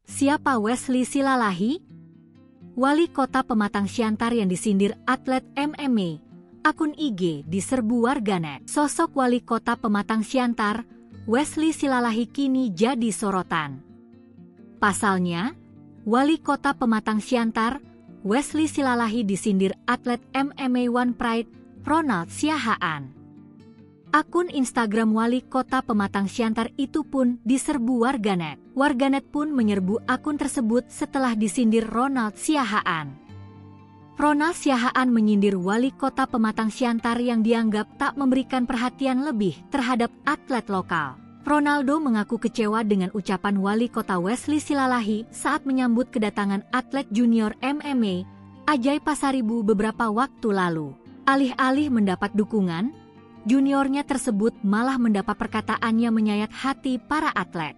Siapa Wesley Silalahi? Wali kota Pematang Siantar yang disindir atlet MMA. Akun IG diserbu warganet. Sosok wali kota Pematang Siantar, Wesley Silalahi kini jadi sorotan. Pasalnya, wali kota Pematang Siantar, Wesley Silalahi disindir atlet MMA One Pride, Ronald Siahaan. Akun Instagram wali kota Pematang Siantar itu pun diserbu warganet. Warganet pun menyerbu akun tersebut setelah disindir Ronald Siahaan. Ronald Siahaan menyindir wali kota Pematang Siantar yang dianggap tak memberikan perhatian lebih terhadap atlet lokal. Ronaldo mengaku kecewa dengan ucapan wali kota Wesley Silalahi saat menyambut kedatangan atlet junior MMA, Ajay Pasaribu beberapa waktu lalu. Alih-alih mendapat dukungan, juniornya tersebut malah mendapat perkataannya menyayat hati para atlet.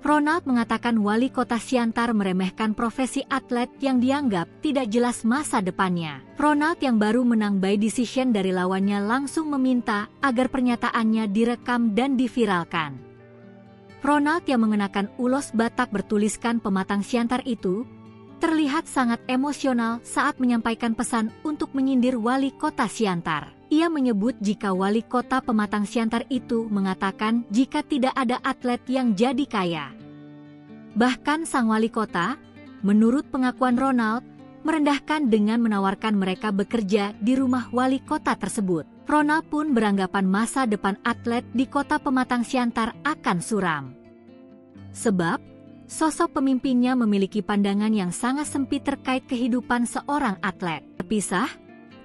Ronald mengatakan wali kota Siantar meremehkan profesi atlet yang dianggap tidak jelas masa depannya. Ronald yang baru menang by decision dari lawannya langsung meminta agar pernyataannya direkam dan diviralkan. Ronald yang mengenakan ulos Batak bertuliskan Pematang Siantar itu terlihat sangat emosional saat menyampaikan pesan untuk menyindir wali kota Siantar. Ia menyebut jika wali kota Pematang Siantar itu mengatakan jika tidak ada atlet yang jadi kaya. Bahkan sang wali kota, menurut pengakuan Ronald, merendahkan dengan menawarkan mereka bekerja di rumah wali kota tersebut. Ronald pun beranggapan masa depan atlet di kota Pematang Siantar akan suram. Sebab, sosok pemimpinnya memiliki pandangan yang sangat sempit terkait kehidupan seorang atlet. Terpisah,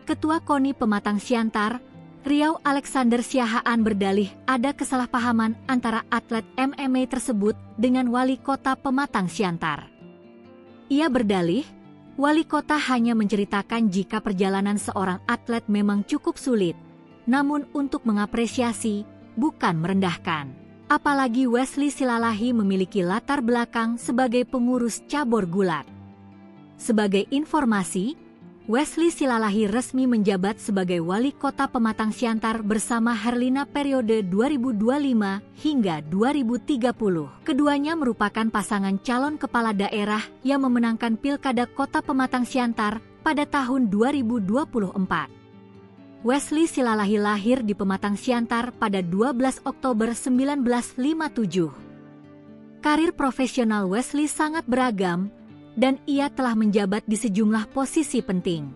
Ketua KONI Pematang Siantar, Riau Alexander Siahaan berdalih ada kesalahpahaman antara atlet MMA tersebut dengan wali kota Pematang Siantar. Ia berdalih, wali kota hanya menceritakan jika perjalanan seorang atlet memang cukup sulit, namun untuk mengapresiasi, bukan merendahkan. Apalagi Wesley Silalahi memiliki latar belakang sebagai pengurus cabur gulat. Sebagai informasi, Wesley Silalahi resmi menjabat sebagai wali kota Pematang Siantar bersama Herlina periode 2025 hingga 2030. Keduanya merupakan pasangan calon kepala daerah yang memenangkan Pilkada Kota Pematang Siantar pada tahun 2024. Wesley Silalahi lahir di Pematang Siantar pada 12 Oktober 1957. Karir profesional Wesley sangat beragam, dan ia telah menjabat di sejumlah posisi penting.